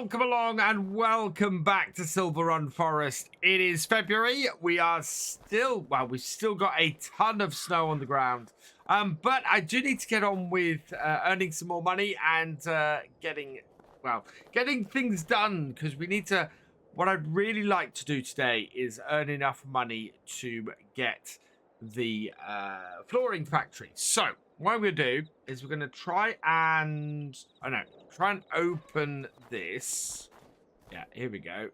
Welcome along and welcome back to Silverrun Forest. It is February. We are still, well, we've still got a ton of snow on the ground. But I do need to get on with earning some more money and getting things done, because we need to, what I'd really like to do today is earn enough money to get the flooring factory. So what I'm going to do is we're going to try and open this. Yeah, here we go.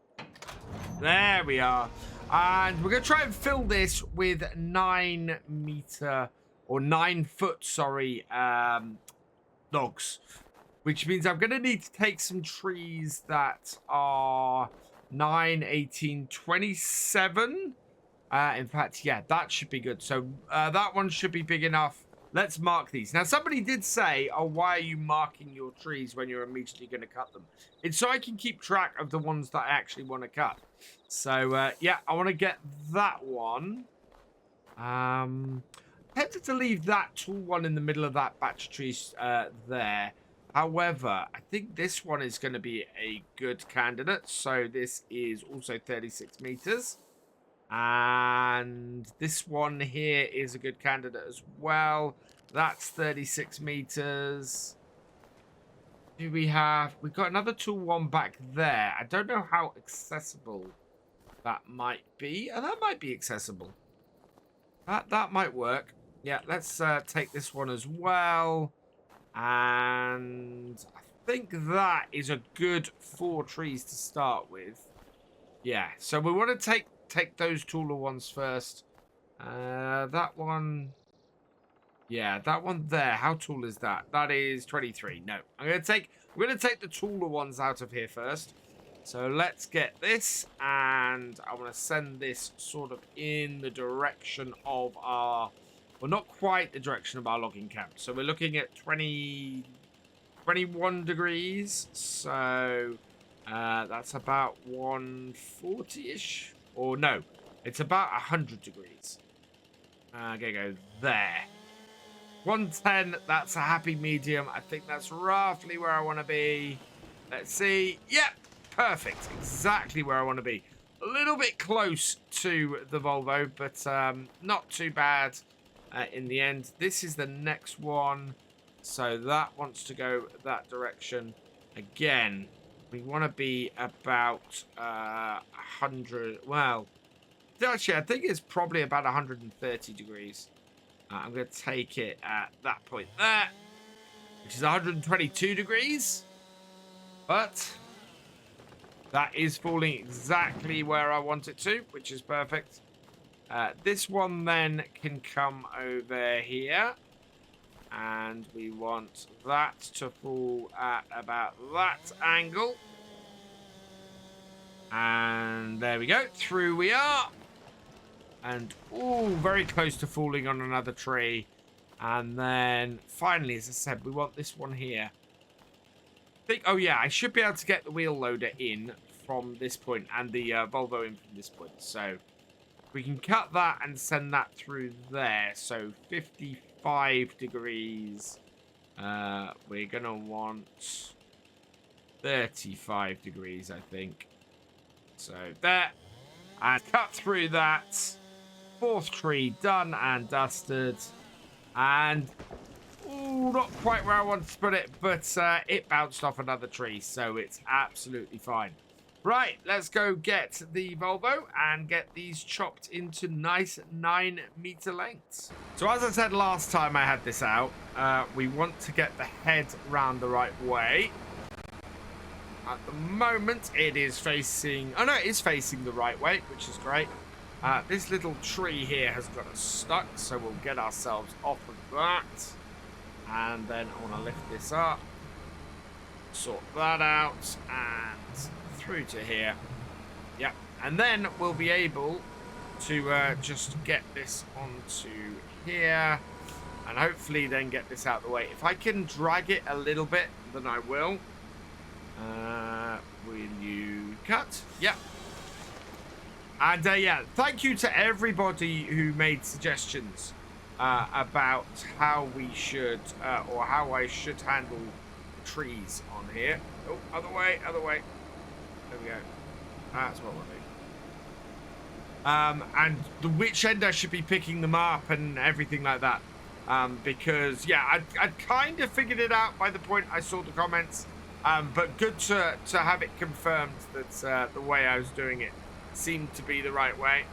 There we are. And we're going to try and fill this with 9 foot, logs. Which means I'm going to need to take some trees that are 9, 18, 27. In fact, yeah, that should be good. So that one should be big enough. Let's mark these. Now, somebody did say, oh, why are you marking your trees when you're immediately going to cut them? It's so I can keep track of the ones that I actually want to cut. So, yeah, I want to get that one. Tempted to leave that tall one in the middle of that batch of trees there. However, I think this one is going to be a good candidate. So this is also 36 meters. And this one here is a good candidate as well. That's 36 meters. Do we have... We've got another tall one back there. I don't know how accessible that might be. Oh, that might be accessible. That might work. Yeah, let's take this one as well. And I think that is a good 4 trees to start with. Yeah, so we want to take those taller ones first. That one, yeah, that one there. How tall is that? That is 23. No, I'm gonna take the taller ones out of here first. So let's get this, and I want to send this sort of in the direction of our, well, not quite the direction of our logging camp. So we're looking at 21 degrees. So that's about 140-ish. Or no, it's about 100 degrees. I'm going to go there. 110, that's a happy medium. I think that's roughly where I want to be. Let's see. Yep, perfect. Exactly where I want to be. A little bit close to the Volvo, but not too bad in the end. This is the next one. So that wants to go that direction. Again, we want to be about 100. Well, actually, I think it's probably about 130 degrees. I'm going to take it at that point there, which is 122 degrees. But that is falling exactly where I want it to, which is perfect. This one then can come over here. And we want that to fall at about that angle. And there we go. Through we are. And, oh, very close to falling on another tree. And then, finally, as I said, we want this one here. Oh, yeah, I should be able to get the wheel loader in from this point. And the Volvo in from this point. So, we can cut that and send that through there. So, 55 degrees. We're going to want 35 degrees, I think. So there, and cut through that. 4th tree done and dusted. And, ooh, not quite where I wanted to put it, but it bounced off another tree, so it's absolutely fine. Right, let's go get the Volvo and get these chopped into nice 9-meter lengths. So as I said last time I had this out, we want to get the head round the right way. At the moment, it is facing... Oh, no, it is facing the right way, which is great. This little tree here has got us stuck, so we'll get ourselves off of that. And then I want to lift this up. Sort that out. And through to here. Yep. And then we'll be able to just get this onto here. And hopefully then get this out of the way. If I can drag it a little bit, then I will. Will you cut? Yeah. And yeah, thank you to everybody who made suggestions about how we should or how I should handle trees on here. Oh, other way, other way. There we go. That's what we'll do. And which end I should be picking them up and everything like that. Because, yeah, I'd kind of figured it out by the point I saw the comments. But good to have it confirmed that the way I was doing it seemed to be the right way.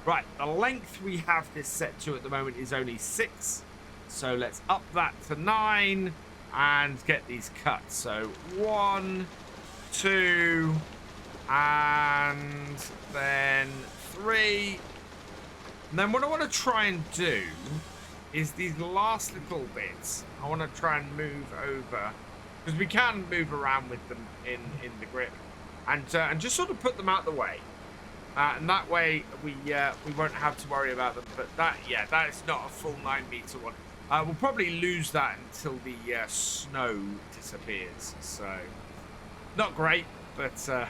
Right, the length we have this set to at the moment is only 6. So let's up that to 9 and get these cut. So 1, 2, and then 3. And then what I want to try and do is these last little bits. I want to try and move over, because we can move around with them in the grip, and just sort of put them out the way. And that way we won't have to worry about them. But that is not a full 9-meter one. We'll probably lose that until the snow disappears. So not great, but yeah,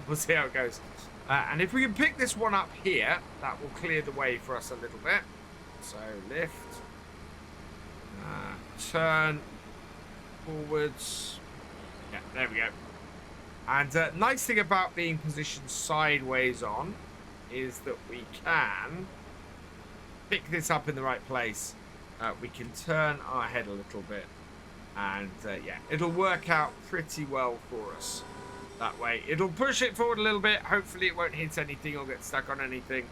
we'll see how it goes. And if we can pick this one up here, that will clear the way for us a little bit. So lift, turn forwards. Yeah, there we go. And nice thing about being positioned sideways on is that we can pick this up in the right place. We can turn our head a little bit, and yeah, it'll work out pretty well for us that way. It'll push it forward a little bit. Hopefully it won't hit anything or get stuck on anything.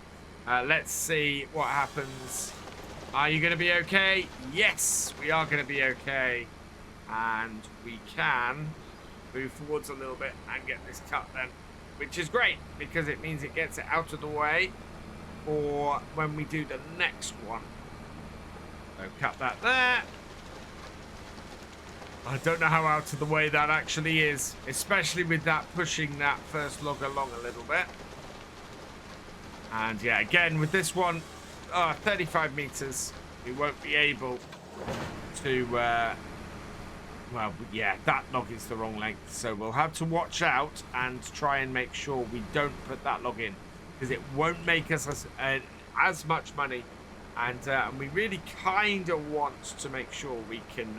Let's see what happens. Are you going to be okay? Yes, we are going to be okay. And we can move forwards a little bit and get this cut then, which is great because it means it gets it out of the way for when we do the next one. So cut that there. I don't know how out of the way that actually is, especially with that pushing that first log along a little bit. And yeah, again with this one, 35 meters, we won't be able to well, yeah, that log is the wrong length, so we'll have to watch out and try and make sure we don't put that log in, because it won't make us as much money, and we really kind of want to make sure we can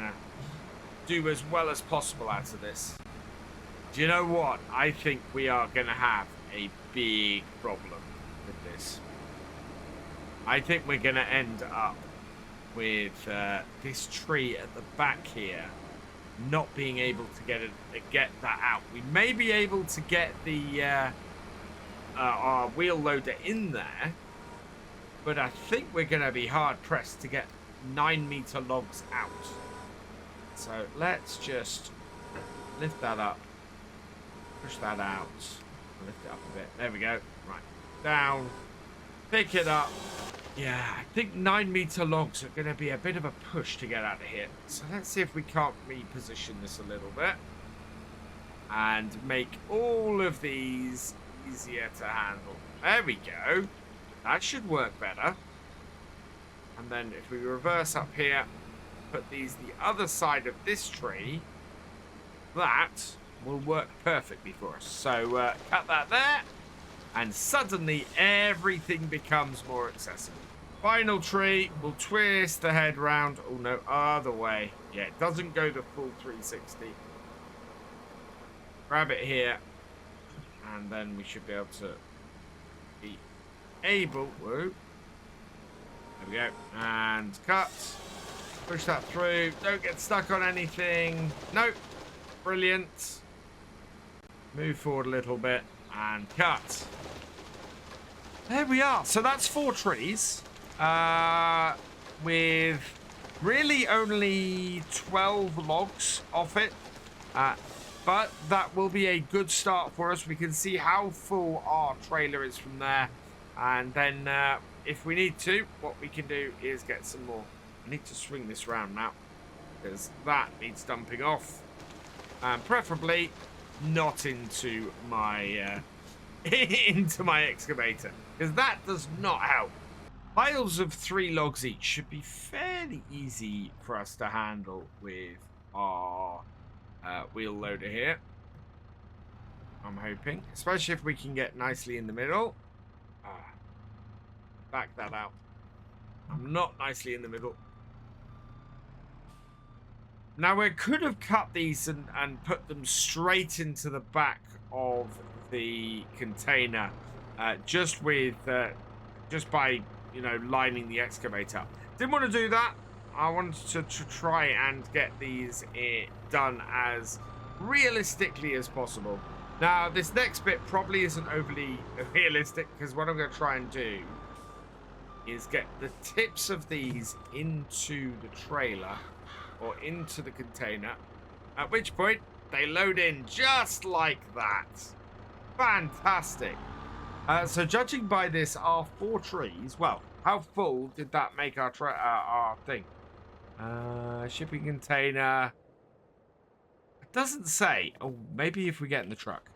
do as well as possible out of this. Do you know what? I think we are going to have a big problem with this. I think we're going to end up with this tree at the back here not being able to get that out. We may be able to get the our wheel loader in there, but I think we're going to be hard pressed to get 9-meter logs out. So let's just lift that up, push that out, lift it up a bit. There we go. Right, down, pick it up. Yeah, I think 9-meter logs are going to be a bit of a push to get out of here. So let's see if we can't reposition this a little bit and make all of these easier to handle. There we go. That should work better. And then if we reverse up here, put these the other side of this tree, that will work perfectly for us. So cut that there, and suddenly everything becomes more accessible. Final tree, we'll twist the head round. Oh no, other way. Yeah, it doesn't go the full 360. Grab it here, and then we should be able to be able. Whoa. There we go. And cut. Push that through. Don't get stuck on anything. Nope. Brilliant. Move forward a little bit and cut. There we are. So that's 4 trees. With really only 12 logs off it. But that will be a good start for us. We can see how full our trailer is from there. And then if we need to, what we can do is get some more. I need to swing this round now, because that needs dumping off. And preferably not into my into my excavator, because that does not help. Piles of 3 logs each should be fairly easy for us to handle with our wheel loader here. I'm hoping, especially if we can get nicely in the middle. Back that out. I'm not nicely in the middle. Now we could have cut these and put them straight into the back of the container just by, you know, lining the excavator up. Didn't want to do that. I wanted to try and get these done as realistically as possible. Now, this next bit probably isn't overly realistic, because what I'm going to try and do is get the tips of these into the trailer or into the container, at which point they load in just like that. Fantastic. So judging by this, our 4 trees, well, how full did that make our thing? Shipping container. It doesn't say. Oh, maybe if we get in the truck.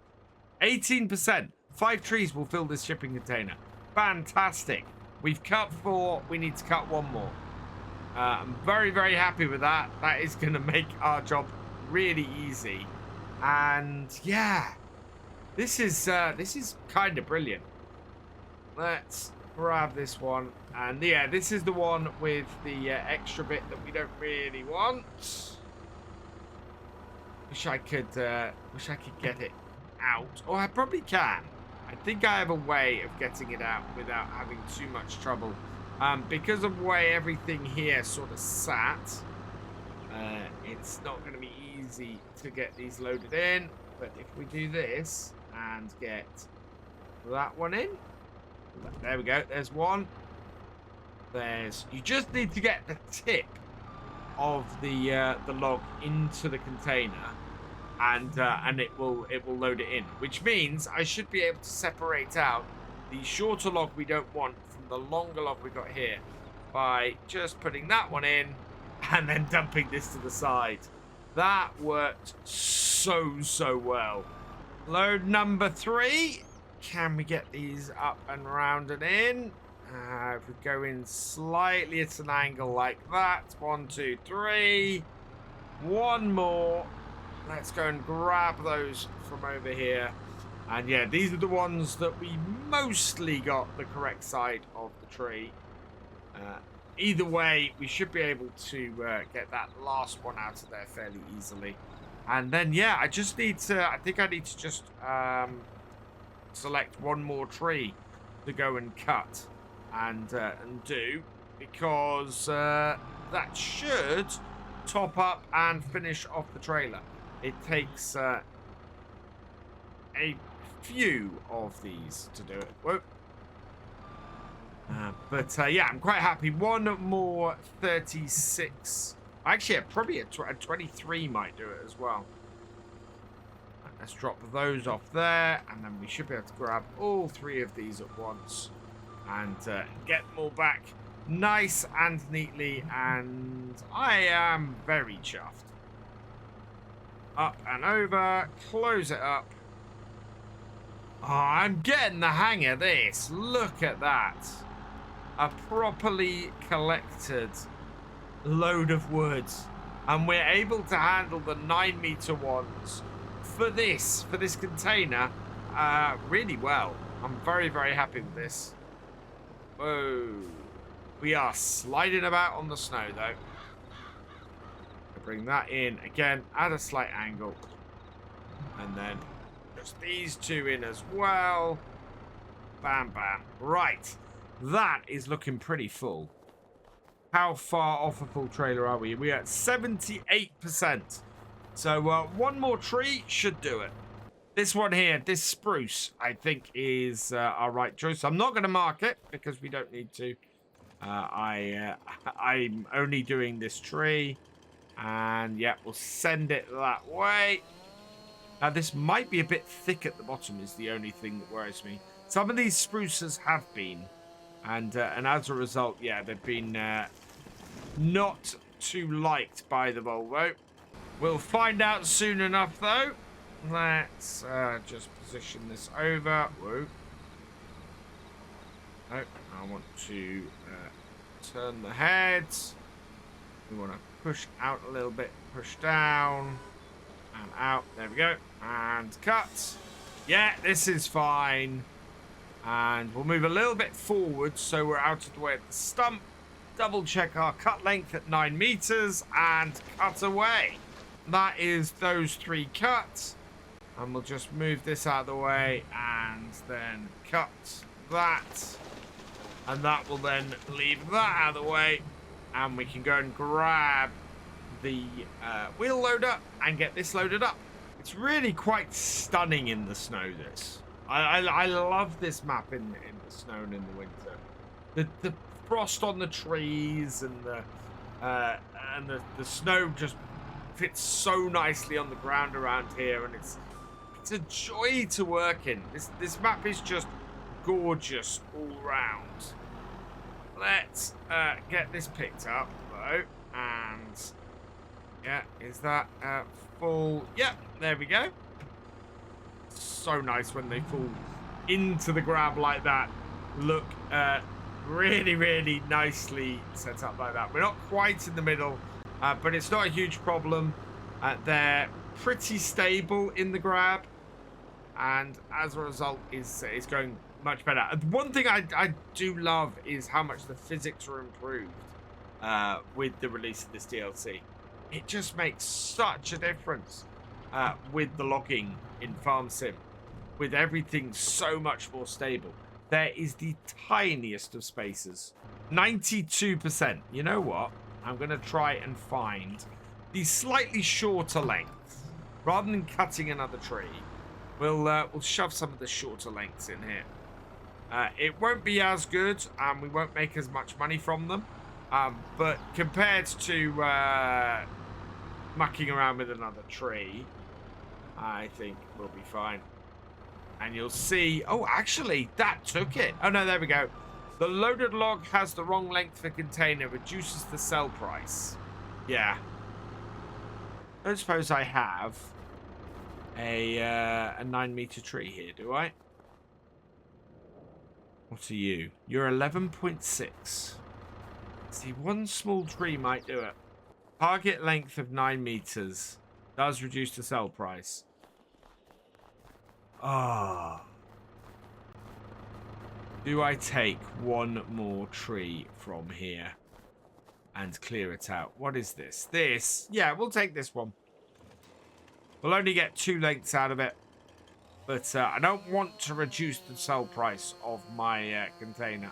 18%. 5 trees will fill this shipping container. Fantastic. We've cut 4. We need to cut 1 more. I'm very, very happy with that. That is going to make our job really easy. And yeah, this is kind of brilliant. Let's grab this one. And yeah, this is the one with the extra bit that we don't really want. Wish I could get it out. Oh, I probably can. I think I have a way of getting it out without having too much trouble. Because of the way everything here sort of sat, it's not going to be easy to get these loaded in. But if we do this and get that one in, there we go. There's one. You just need to get the tip of the log into the container, and it will load it in. Which means I should be able to separate out the shorter log we don't want from the longer log we got here by just putting that one in and then dumping this to the side. That worked so well. Load number 3. Can we get these up and rounded in? If we go in slightly at an angle like that. 1, 2, 3. One more. Let's go and grab those from over here. And yeah, these are the ones that we mostly got the correct side of the tree. Either way, we should be able to get that last one out of there fairly easily. And then yeah, I think I need to just select one more tree to go and cut and do, because that should top up and finish off the trailer. It takes a few of these to do it. Whoa. But yeah, I'm quite happy. One more 36. Actually, probably a 23 might do it as well. Let's drop those off there, and then we should be able to grab all 3 of these at once and get them all back nice and neatly, and I am very chuffed. Up and over, close it up. Oh, I'm getting the hang of this. Look at that. A properly collected load of wood, and we're able to handle the 9-meter ones for this container really well. I'm very, very happy with this. Whoa. We are sliding about on the snow, though. Bring that in again at a slight angle, and then just these 2 in as well. Bam, bam. Right, that is looking pretty full. How far off a full trailer are we? We're at 78%. So one more tree should do it. This one here, this spruce, I think is our right choice. I'm not going to mark it because we don't need to. I'm only doing this tree. And yeah, we'll send it that way. Now this might be a bit thick at the bottom is the only thing that worries me. Some of these spruces have been. And as a result, yeah, they've been not too liked by the Volvo. We'll find out soon enough, though. Let's just position this over. Whoa. No, I want to turn the heads. We want to push out a little bit, push down, and out. There we go. And cut. Yeah, this is fine. And we'll move a little bit forward so we're out of the way of the stump. Double check our cut length at 9 meters and cut away. That is those 3 cuts. And we'll just move this out of the way and then cut that. And that will then leave that out of the way. And we can go and grab the wheel loader and get this loaded up. It's really quite stunning in the snow, this. I love this map in the snow and in the winter. The frost on the trees and the snow just fits so nicely on the ground around here, and it's a joy to work in. This map is just gorgeous all round. Let's get this picked up though, and yeah, is that full? Yeah, there we go. So nice when they fall into the grab like that. Look, really nicely set up like that. We're not quite in the middle, but it's not a huge problem. They're pretty stable in the grab, and as a result is going much better. One thing I do love is how much the physics are improved with the release of this DLC. It just makes such a difference with the logging in Farm Sim, with everything so much more stable. There is the tiniest of spaces, 92%. You know what? I'm going to try and find the slightly shorter length. Rather than cutting another tree, we'll shove some of the shorter lengths in here. It won't be as good, and we won't make as much money from them. But compared to mucking around with another tree, I think we'll be fine. And you'll see... Oh, actually, that took it. Oh, no, there we go. The loaded log has the wrong length for container. Reduces the sell price. Yeah. I don't suppose I have a 9-meter tree here, do I? What are you? You're 11.6. See, one small tree might do it. Target length of 9 meters. Does reduce the sell price. Ah. Do I take one more tree from here and clear it out? What is this? This? Yeah, we'll take this one. We'll only get 2 lengths out of it. But I don't want to reduce the sell price of my container.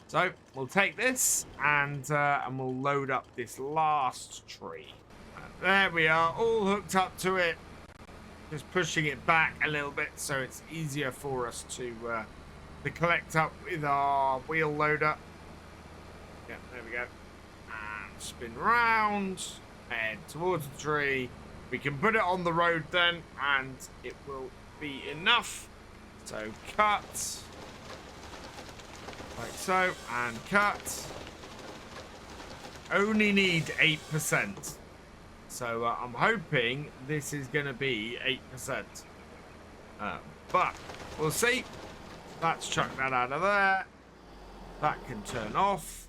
So we'll take this and we'll load up this last tree. There we are, all hooked up to it. Just pushing it back a little bit so it's easier for us to collect up with our wheel loader. Yeah, there we go. And spin round, head towards the tree. We can put it on the road then, and it will be enough. So cut. Like so, and cut. Only need 8%. So I'm hoping this is going to be 8%. But we'll see. Let's chuck that out of there. That can turn off.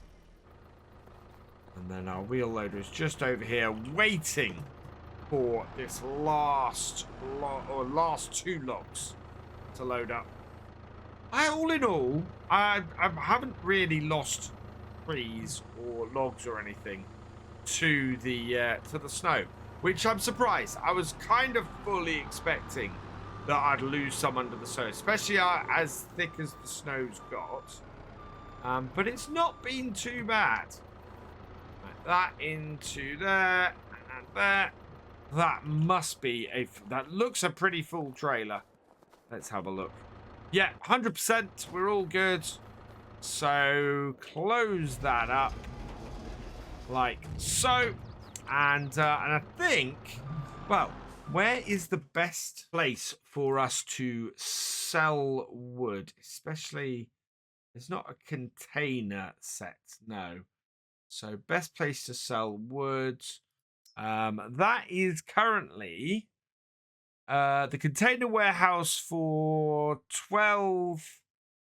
And then our wheel loader is just over here waiting for this last 2 logs to load up. All in all, I haven't really lost trees or logs or anything to the snow, which I'm surprised. I was kind of fully expecting that I'd lose some under the snow, especially as thick as the snow's got. But it's not been too bad. Like that into there and there. That must be that looks a pretty full trailer. Let's have a look. Yeah, 100%. We're all good. So close that up like so. And I think, well, where is the best place for us to sell wood? Especially, there's not a container set, no. So best place to sell wood. That is currently the container warehouse for 12.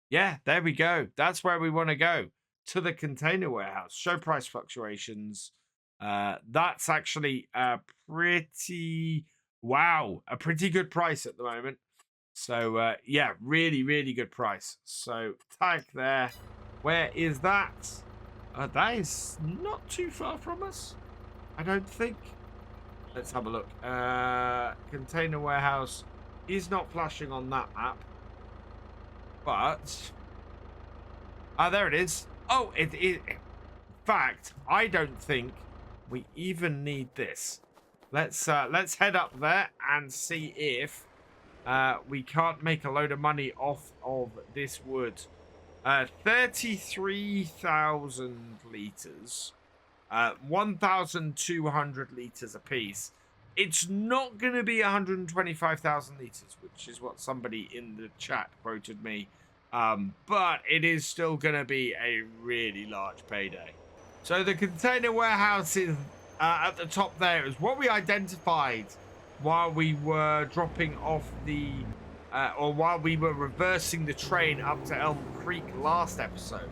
Yeah, there we go. That's where we want to go, to the container warehouse. Show price fluctuations. That's actually a pretty good price at the moment. So yeah, really good price. So tag there. Where is that? That is not too far from us, I don't think. Let's have a look. Container warehouse is not flashing on that map. But... there it is. Oh, in fact, I don't think we even need this. Let's head up there and see if we can't make a load of money off of this wood. 33,000 liters. 1,200 liters a piece. It's not going to be 125,000 liters, which is what somebody in the chat quoted me. But it is still going to be a really large payday. So the container warehouse is at the top there. Is what we identified while we were dropping off the, or while we were reversing the train up to Elm Creek last episode.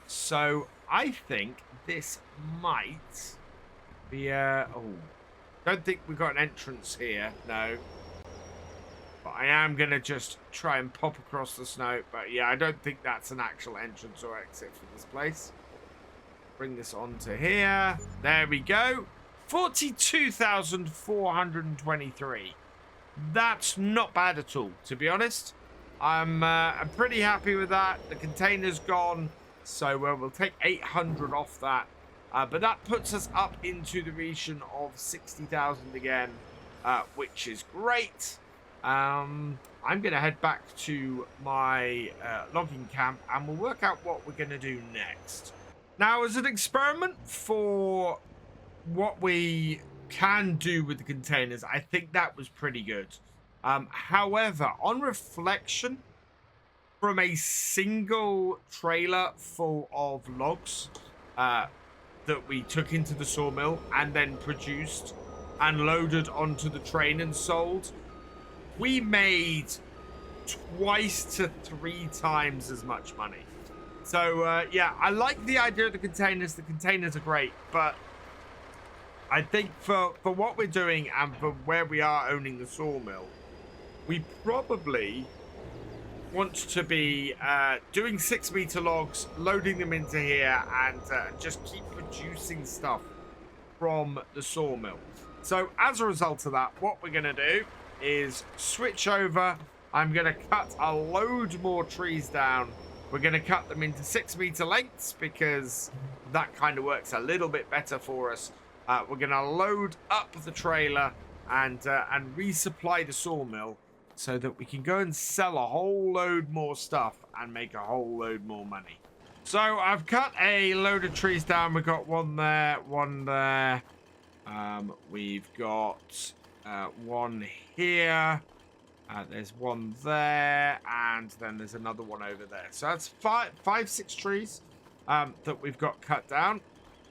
So I think this might be don't think we've got an entrance here, no. But I am gonna just try and pop across the snow. But yeah, I don't think that's an actual entrance or exit for this place. Bring this onto here. There we go. 42,423. That's not bad at all, to be honest. I'm pretty happy with that. The container's gone. So we'll take 800 off that. But that puts us up into the region of 60,000 again, which is great. I'm going to head back to my logging camp and we'll work out what we're going to do next. Now, as an experiment for what we can do with the containers, I think that was pretty good. However, on reflection, from a single trailer full of logs that we took into the sawmill and then produced and loaded onto the train and sold, we made twice to 3 times as much money. So yeah, I like the idea of the containers. The containers are great, but I think for what we're doing and for where we are owning the sawmill, we probably want to be doing 6-meter logs, loading them into here, and just keep producing stuff from the sawmill. So as a result of that, what we're going to do is switch over. I'm going to cut a load more trees down. We're going to cut them into 6-meter lengths because that kind of works a little bit better for us. We're going to load up the trailer and resupply the sawmill so that we can go and sell a whole load more stuff and make a whole load more money. So I've cut a load of trees down. We've got one there, one there. We've got one here. There's one there, and then there's another one over there. So that's five, 6 trees that we've got cut down.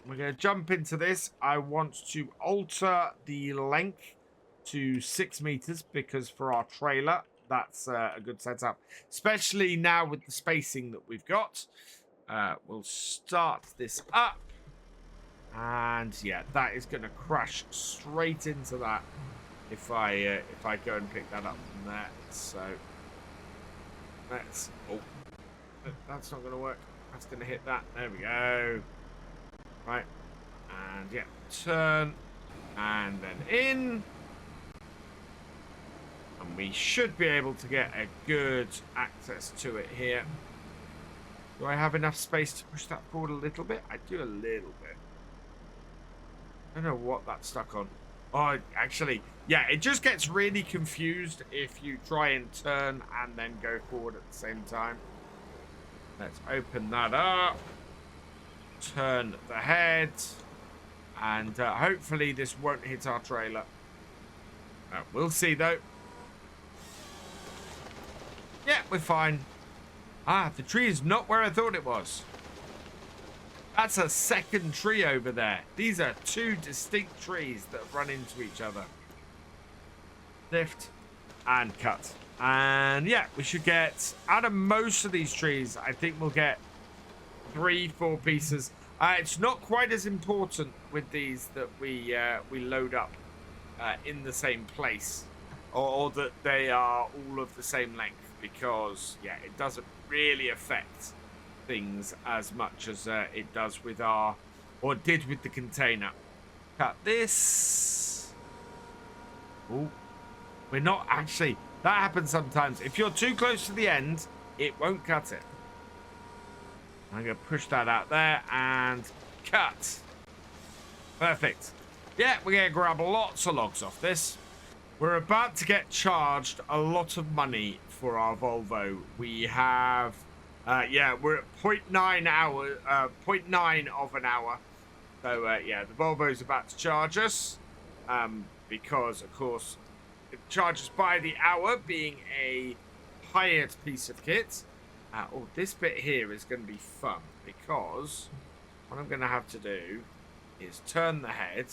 We're going to jump into this. I want to alter the length to 6 meters because for our trailer, that's a good setup, especially now with the spacing that we've got. We'll start this up, and yeah, that is going to crash straight into that if I go and pick that up from there. So that's that's not going to work. That's going to hit that. There we go. Right, and yeah, turn and then in. And we should be able to get a good access to it here. Do I have enough space to push that forward a little bit? I do a little bit. I don't know what that's stuck on. Oh, actually, yeah, it just gets really confused if you try and turn and then go forward at the same time. Let's open that up. Turn the head. And hopefully this won't hit our trailer. We'll see, though. Yeah, we're fine. The tree is not where I thought it was. That's a second tree over there. These are 2 distinct trees that run into each other. Lift and cut. And yeah, we should get, out of most of these trees, I think we'll get 3-4 pieces. It's not quite as important with these that we load up in the same place, or that they are all of the same length, because yeah, it doesn't really affect things as much as it does with our, or did with the container. Cut this, Oh, we're not actually. That happens sometimes. If you're too close to the end, it won't cut it. I'm going to push that out there and cut. Perfect. Yeah, we're going to grab lots of logs off this. We're about to get charged a lot of money for our Volvo. We have, yeah, we're at 0.9 hour, 0.9 of an hour. So, yeah, the Volvo's about to charge us because, of course, it charges by the hour, being a hired piece of kit. Oh, this bit here is going to be fun because what I'm going to have to do is turn the head.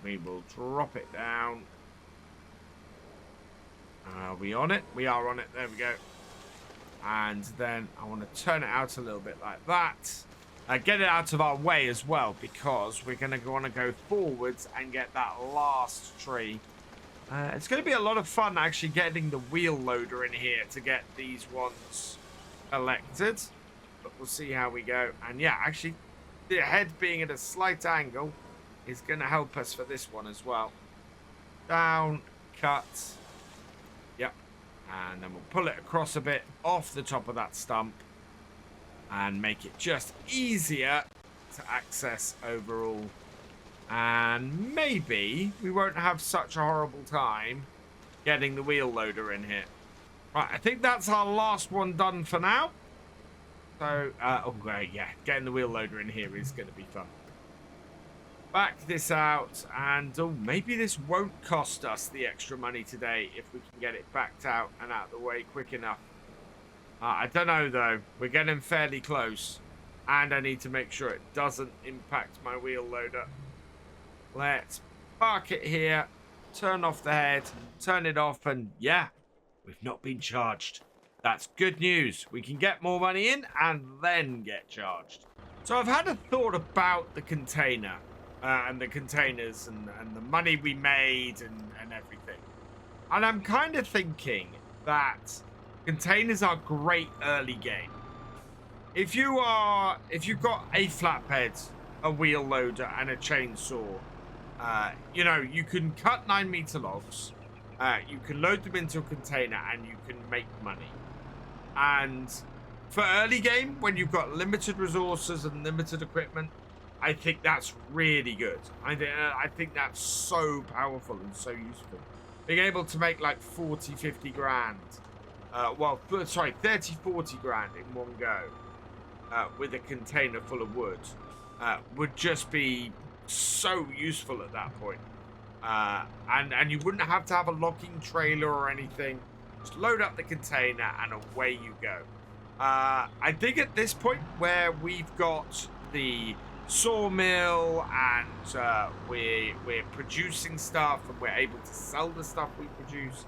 We will drop it down. Are we on it? We are on it. There we go. And then I want to turn it out a little bit like that. Get it out of our way as well because we're going to want to go forwards and get that last tree. It's going to be a lot of fun actually getting the wheel loader in here to get these ones elected. But we'll see how we go. And yeah, actually, the head being at a slight angle is going to help us for this one as well. Down, cut. Yep. And then we'll pull it across a bit off the top of that stump and make it just easier to access overall. And maybe we won't have such a horrible time getting the wheel loader in here. Right, I think that's our last one done for now. So, oh great, yeah, getting the wheel loader in here is going to be fun. Back this out, and oh, maybe this won't cost us the extra money today if we can get it backed out and out of the way quick enough. I don't know though, we're getting fairly close, and I need to make sure it doesn't impact my wheel loader. Let's park it here, turn off the head, turn it off, and yeah, we've not been charged. That's good news. We can get more money in and then get charged. So I've had a thought about the container and the containers and the money we made and everything. And I'm kind of thinking that containers are great early game. If you've got a flatbed, a wheel loader, and a chainsaw, you know, you can cut 9-meter logs, you can load them into a container, and you can make money. And for early game, when you've got limited resources and limited equipment, I think that's really good. I think that's so powerful and so useful. Being able to make like 40, 50 grand, well, sorry, 30, 40 grand in one go with a container full of wood would just be so useful at that point. And you wouldn't have to have a logging trailer or anything. Just load up the container and away you go. I think at this point where we've got the sawmill and we're producing stuff and we're able to sell the stuff we produce,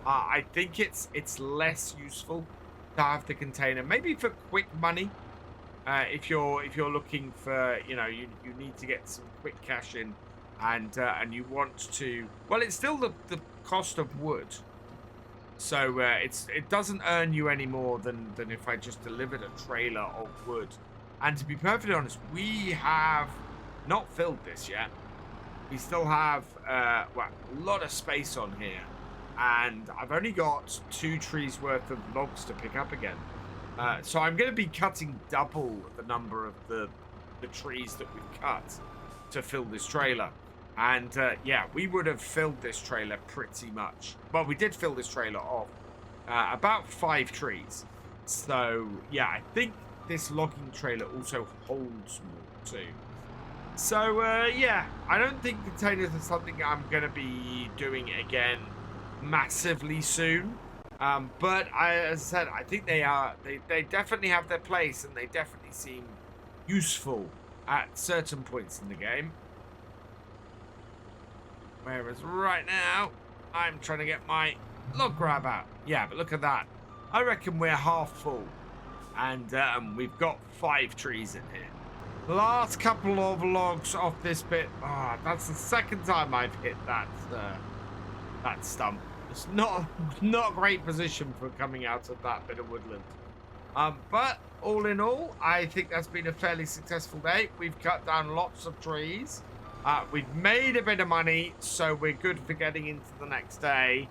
I think it's less useful to have the container. Maybe for quick money, if you're looking for, you know, you need to get some quick cash in, and you want to, well, it's still the cost of wood. So it doesn't earn you any more than if I just delivered a trailer of wood. And to be perfectly honest, we have not filled this yet. We still have well, a lot of space on here. And I've only got 2 trees worth of logs to pick up again. So I'm going to be cutting double the number of the trees that we've cut to fill this trailer. And yeah, we would have filled this trailer pretty much. Well, we did fill this trailer off about 5 trees. So yeah, I think this logging trailer also holds more too. So yeah, I don't think containers are something I'm going to be doing again massively soon. But as I said, I think they definitely have their place, and they definitely seem useful at certain points in the game. Whereas right now, I'm trying to get my log grab out. Yeah, but look at that. I reckon we're half full. And we've got 5 trees in here. The last couple of logs off this bit. Oh, that's the second time I've hit that stump. It's not a great position for coming out of that bit of woodland. But all in all, I think that's been a fairly successful day. We've cut down lots of trees. We've made a bit of money, so we're good for getting into the next day.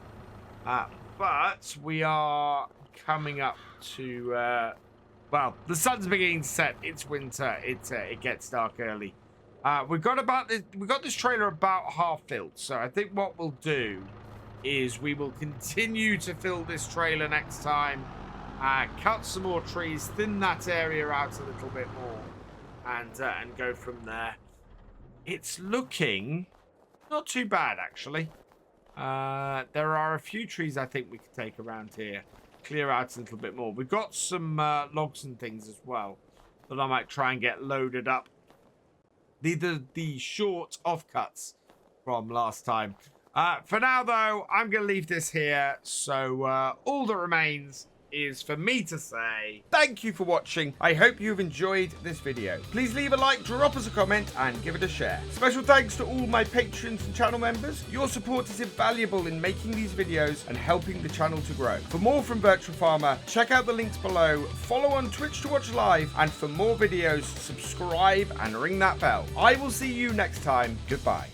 But we are coming up to, well, the sun's beginning to set. It's winter. It gets dark early. We've got this trailer about half filled. So I think what we'll do is we will continue to fill this trailer next time. Cut some more trees, thin that area out a little bit more, and go from there. It's looking not too bad, actually. There are a few trees I think we could take around here. Clear out a little bit more. We've got some logs and things as well that I might try and get loaded up. The short offcuts from last time. For now, though, I'm going to leave this here. So all that remains is for me to say thank you for watching. I hope you've enjoyed this video. Please leave a like, drop us a comment, and give it a share. Special thanks to all my patrons and channel members. Your support is invaluable in making these videos and helping the channel to grow. For more from Virtual Farmer, check out the links below, follow on Twitch to watch live, and for more videos, subscribe and ring that bell. I will see you next time. Goodbye.